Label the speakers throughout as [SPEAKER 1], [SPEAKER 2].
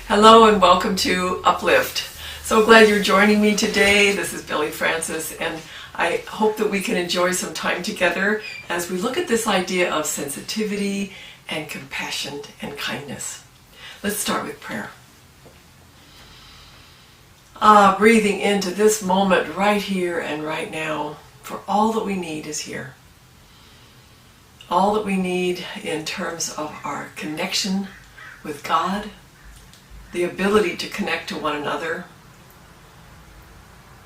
[SPEAKER 1] Hello and welcome to Uplift. So glad you're joining me today. This is Billie Francis, and I hope that we can enjoy some time together as we look at this idea of sensitivity and compassion and kindness. Let's start with prayer. Breathing into this moment right here and right now, for all that we need is here. All that we need in terms of our connection with God, the ability to connect to one another,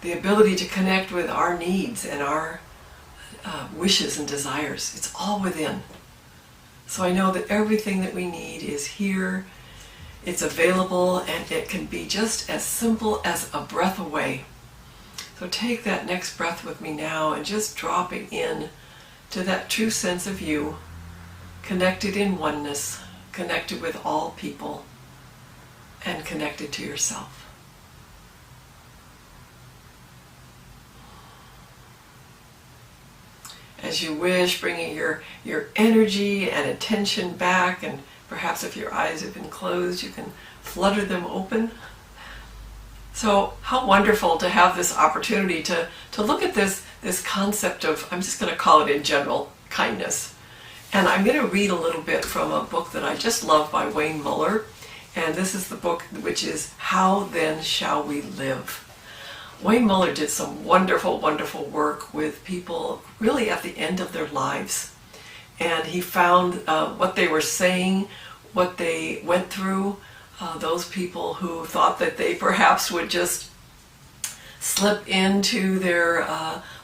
[SPEAKER 1] the ability to connect with our needs and our wishes and desires. It's all within. So I know that everything that we need is here, it's available, and it can be just as simple as a breath away. So take that next breath with me now and just dropping in to that true sense of you, connected in oneness, connected with all people, and connected to yourself. As you wish, bringing your energy and attention back, and perhaps if your eyes have been closed, you can flutter them open. So how wonderful to have this opportunity to look at this concept of, I'm just going to call it in general, kindness. And I'm going to read a little bit from a book that I just love by Wayne Muller. And this is the book which is How Then Shall We Live? Wayne Muller did some wonderful, wonderful work with people really at the end of their lives. And he found what they were saying, what they went through, those people who thought that they perhaps would just slip into their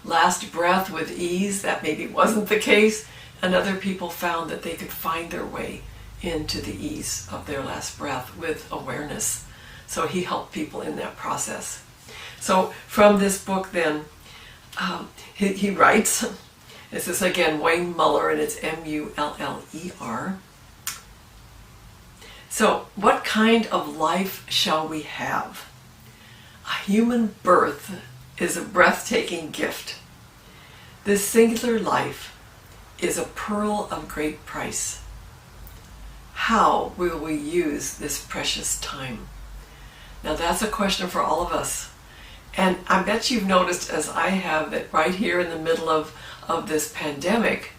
[SPEAKER 1] last breath with ease. That maybe wasn't the case. And other people found that they could find their way into the ease of their last breath with awareness. So he helped people in that process. So from this book then, he writes, this is again Wayne Muller, and it's M-U-L-L-E-R. So, what kind of life shall we have? A human birth is a breathtaking gift. This singular life is a pearl of great price. How will we use this precious time? Now that's a question for all of us. And I bet you've noticed, as I have, that right here in the middle of this pandemic,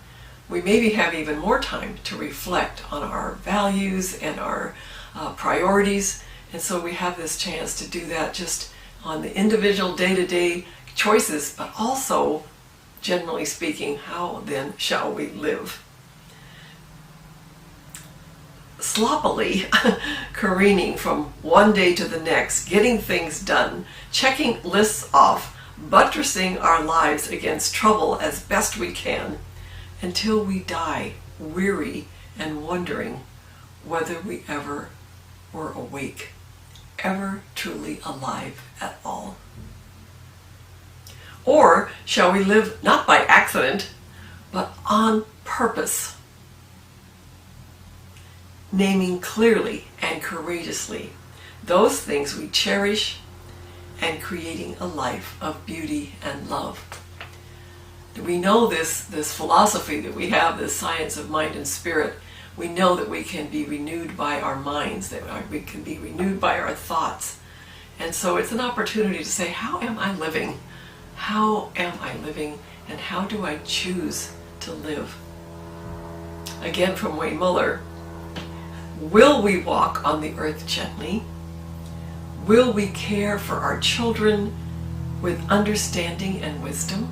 [SPEAKER 1] we maybe have even more time to reflect on our values and our priorities. And so we have this chance to do that just on the individual day-to-day choices, but also, generally speaking, how then shall we live? Sloppily careening from one day to the next, getting things done, checking lists off, buttressing our lives against trouble as best we can, until we die weary and wondering whether we ever were awake, ever truly alive at all. Or shall we live not by accident, but on purpose, naming clearly and courageously those things we cherish and creating a life of beauty and love. We know this philosophy that we have, this science of mind and spirit. We know that we can be renewed by our minds, that we can be renewed by our thoughts. And so it's an opportunity to say, how am I living? How am I living? And how do I choose to live? Again from Wayne Muller. Will we walk on the earth gently? Will we care for our children with understanding and wisdom?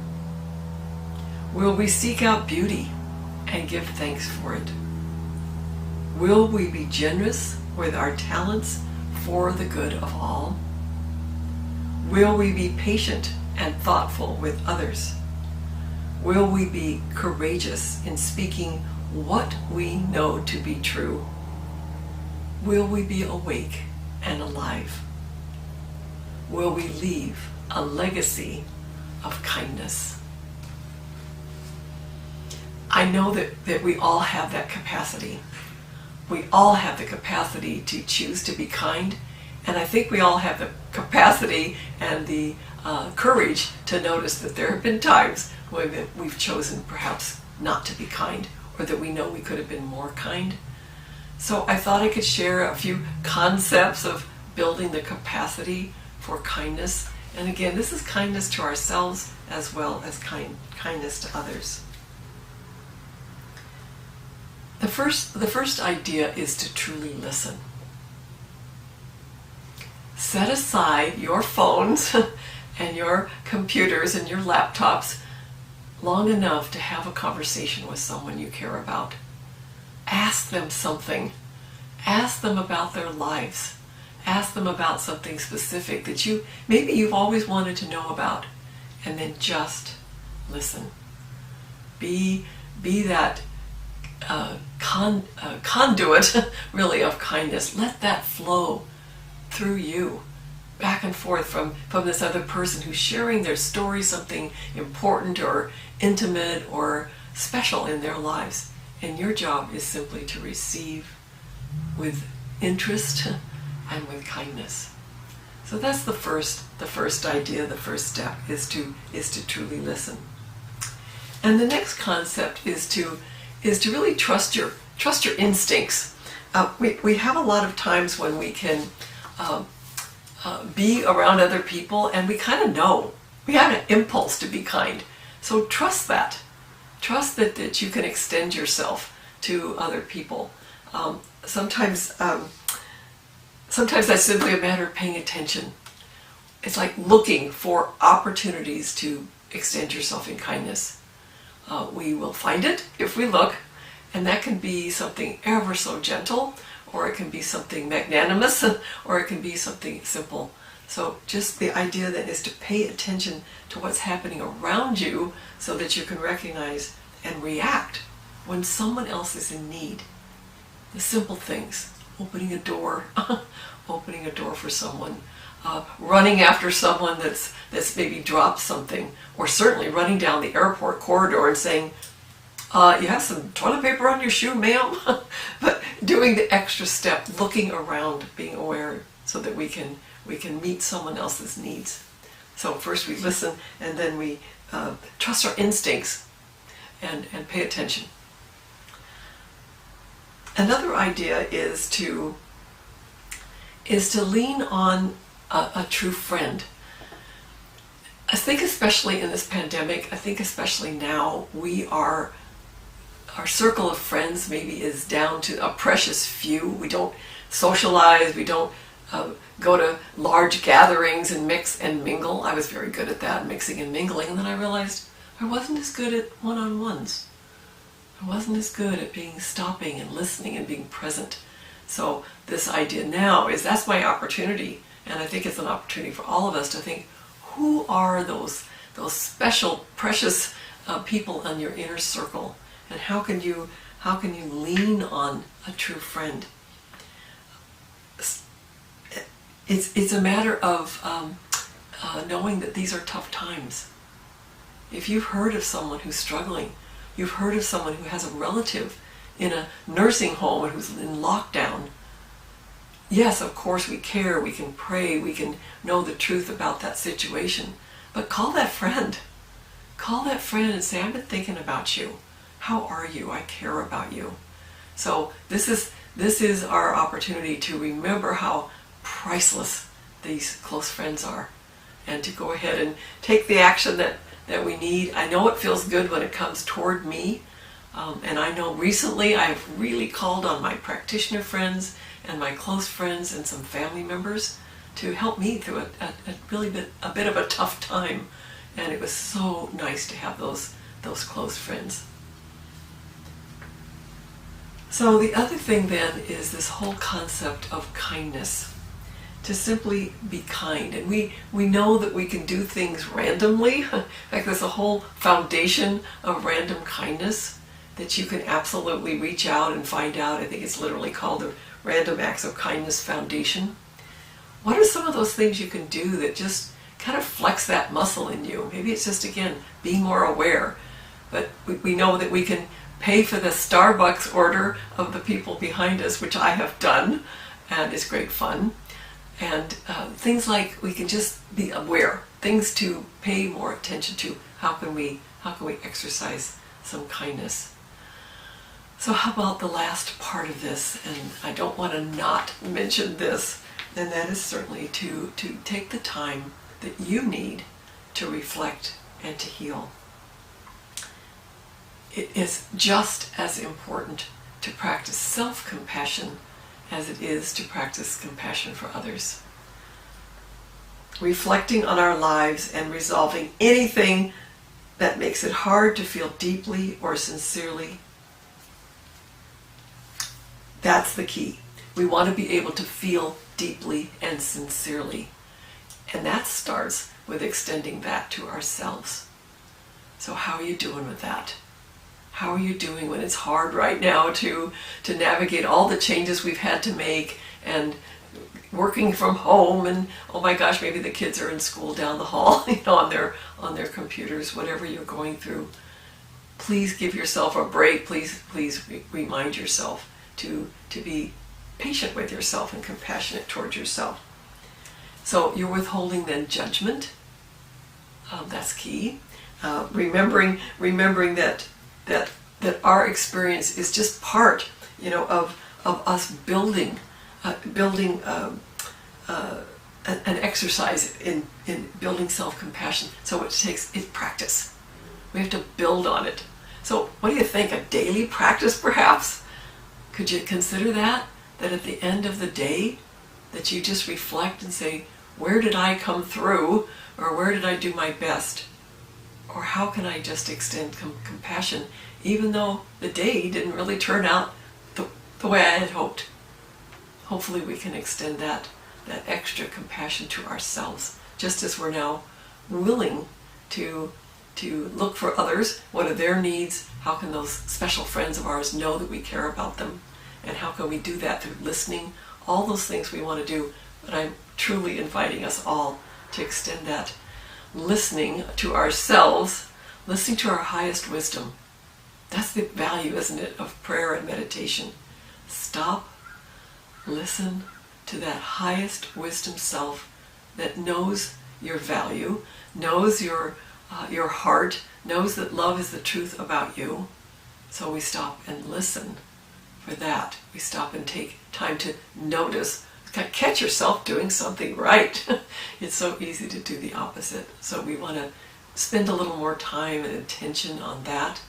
[SPEAKER 1] Will we seek out beauty and give thanks for it? Will we be generous with our talents for the good of all? Will we be patient and thoughtful with others? Will we be courageous in speaking what we know to be true? Will we be awake and alive? Will we leave a legacy of kindness? I know that we all have that capacity. We all have the capacity to choose to be kind, and I think we all have the capacity and the courage to notice that there have been times when we've chosen perhaps not to be kind, or that we know we could have been more kind. So I thought I could share a few concepts of building the capacity for kindness. And again, this is kindness to ourselves as well as kindness to others. The first idea is to truly listen. Set aside your phones and your computers and your laptops long enough to have a conversation with someone you care about. Ask them something. Ask them about their lives. Ask them about something specific that maybe you've always wanted to know about, and then just listen. Be that conduit, really, of kindness. Let that flow through you, back and forth from this other person who's sharing their story, something important or intimate or special in their lives. And your job is simply to receive with interest and with kindness. So that's the first idea, the first step is to truly listen. And the next concept is to really trust your instincts. We have a lot of times when we can be around other people and we kind of know, we have an impulse to be kind. So trust that. Trust that you can extend yourself to other people. Sometimes that's simply a matter of paying attention. It's like looking for opportunities to extend yourself in kindness. We will find it if we look, and that can be something ever so gentle, or it can be something magnanimous, or it can be something simple. So just the idea then is to pay attention to what's happening around you so that you can recognize and react when someone else is in need. The simple things, opening a door, opening a door for someone, running after someone that's maybe dropped something, or certainly running down the airport corridor and saying, you have some toilet paper on your shoe, ma'am? But doing the extra step, looking around, being aware so that we can meet someone else's needs. So first we listen, and then we trust our instincts and pay attention. Another idea is to lean on a true friend. I think especially in this pandemic, I think especially now, our circle of friends maybe is down to a precious few. We don't socialize, we don't go to large gatherings and mix and mingle. I was very good at that, mixing and mingling, and then I realized I wasn't as good at one-on-ones. I wasn't as good at stopping and listening and being present. So this idea now is that's my opportunity, and I think it's an opportunity for all of us to think, who are those special, precious people in your inner circle, and how can you lean on a true friend? It's a matter of knowing that these are tough times. If you've heard of someone who's struggling, you've heard of someone who has a relative in a nursing home and who's in lockdown, yes, of course we care, we can pray, we can know the truth about that situation, but call that friend. Call that friend and say, I've been thinking about you. How are you? I care about you. So this is our opportunity to remember how priceless these close friends are, and to go ahead and take the action that we need. I know it feels good when it comes toward me, and I know recently I've really called on my practitioner friends and my close friends and some family members to help me through a bit of a tough time, and it was so nice to have those close friends. So the other thing then is this whole concept of kindness. To simply be kind. And we know that we can do things randomly. In fact, there's a whole foundation of random kindness that you can absolutely reach out and find out. I think it's literally called the Random Acts of Kindness Foundation. What are some of those things you can do that just kind of flex that muscle in you? Maybe it's just, again, being more aware. But we know that we can pay for the Starbucks order of the people behind us, which I have done, and it's great fun. And things like we can just be aware, things to pay more attention to. How can we exercise some kindness? So how about the last part of this? And I don't want to not mention this, and that is certainly to take the time that you need to reflect and to heal. It is just as important to practice self-compassion as it is to practice compassion for others. Reflecting on our lives and resolving anything that makes it hard to feel deeply or sincerely, that's the key. We want to be able to feel deeply and sincerely. And that starts with extending that to ourselves. So how are you doing with that? How are you doing when it's hard right now to navigate all the changes we've had to make, and working from home, and oh my gosh, maybe the kids are in school down the hall, on their computers, whatever you're going through. Please give yourself a break. Please remind yourself to be patient with yourself and compassionate towards yourself. So you're withholding then judgment. That's key. Remembering that our experience is just part, of us building an exercise in building self-compassion. So it takes practice. We have to build on it. So what do you think? A daily practice, perhaps? Could you consider that at the end of the day, that you just reflect and say, where did I come through, or where did I do my best? Or how can I just extend compassion, even though the day didn't really turn out the way I had hoped? Hopefully we can extend that extra compassion to ourselves, just as we're now willing to look for others. What are their needs? How can those special friends of ours know that we care about them? And how can we do that through listening? All those things we want to do, but I'm truly inviting us all to extend that listening to ourselves, listening to our highest wisdom. That's the value, isn't it, of prayer and meditation. Stop, listen to that highest wisdom self that knows your value, knows your heart, knows that love is the truth about you. So we stop and listen for that. We stop and take time to notice. Catch yourself doing something right. It's so easy to do the opposite. So we want to spend a little more time and attention on that.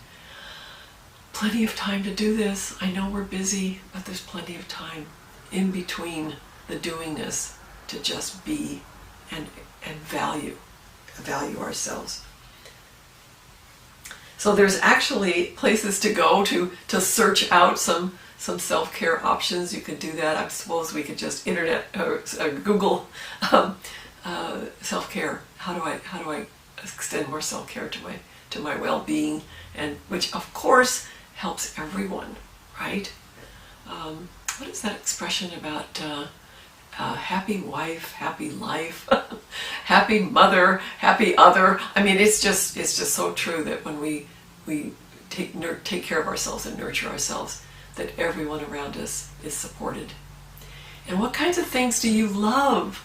[SPEAKER 1] Plenty of time to do this. I know we're busy, but there's plenty of time in between the doingness to just be and value ourselves. So there's actually places to go to search out some self-care options. You could do that. I suppose we could just Google self-care. How do I extend more self-care to my well-being, and which of course helps everyone, right? What is that expression about happy wife, happy life, happy mother, happy other? I mean, it's just so true that when we take care of ourselves and nurture ourselves, that everyone around us is supported. And what kinds of things do you love?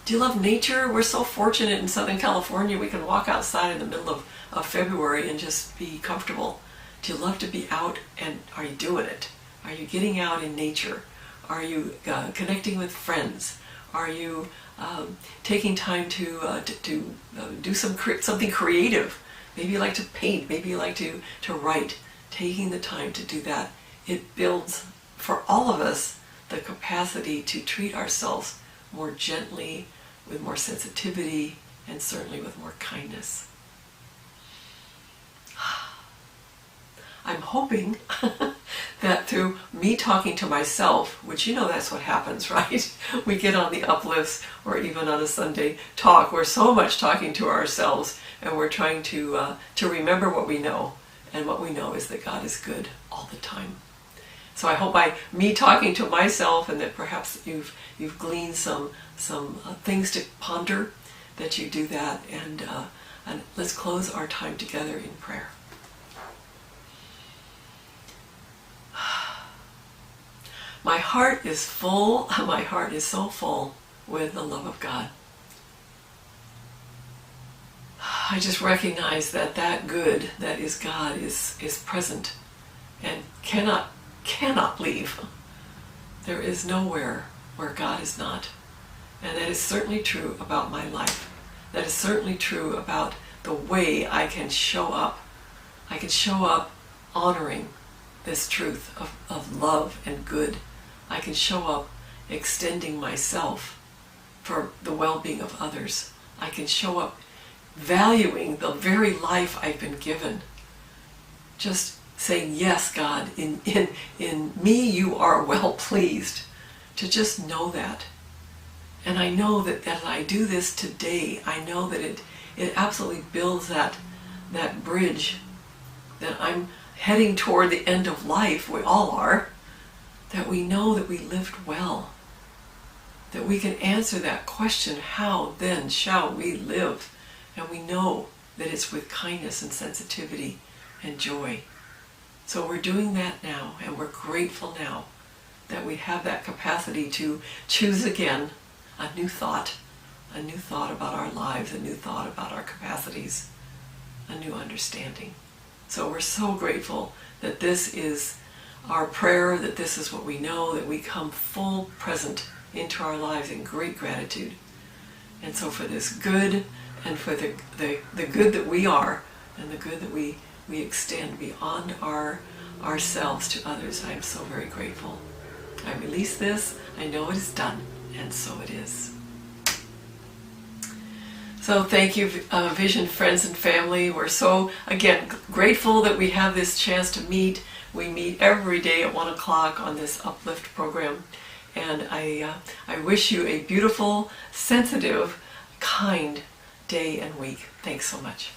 [SPEAKER 1] Do you love nature? We're so fortunate in Southern California. We can walk outside in the middle of February and just be comfortable. Do you love to be out, and are you doing it? Are you getting out in nature? Are you connecting with friends? Are you taking time to do something creative? Maybe you like to paint. Maybe you like to write. Taking the time to do that, it builds for all of us the capacity to treat ourselves more gently, with more sensitivity, and certainly with more kindness. I'm hoping that through me talking to myself, which that's what happens, right? We get on the uplifts, or even on a Sunday talk, we're so much talking to ourselves, and we're trying to remember what we know, and what we know is that God is good all the time. So I hope by me talking to myself, and that perhaps you've gleaned some things to ponder, that you do that, and let's close our time together in prayer. My heart is full, my heart is so full with the love of God. I just recognize that good that is God is present and cannot leave. There is nowhere where God is not. And that is certainly true about my life. That is certainly true about the way I can show up. I can show up honoring this truth of love and good. I can show up extending myself for the well-being of others. I can show up valuing the very life I've been given. Just saying, yes, God, in me you are well pleased. To just know that. And I know that as I do this today, I know that it absolutely builds that bridge, that I'm heading toward the end of life, we all are, that we know that we lived well, that we can answer that question, how then shall we live? And we know that it's with kindness and sensitivity and joy. So we're doing that now, and we're grateful now that we have that capacity to choose again a new thought about our lives, a new thought about our capacities, a new understanding. So we're so grateful that this is our prayer, that this is what we know, that we come full present into our lives in great gratitude. And so for this good, and for the good that we are, and the good that we extend beyond ourselves to others, I am so very grateful. I release this, I know it is done, and so it is. So thank you, Vision friends and family. We're so, again, grateful that we have this chance to meet. We meet every day at 1 o'clock on this Uplift program. And I wish you a beautiful, sensitive, kind day and week. Thanks so much.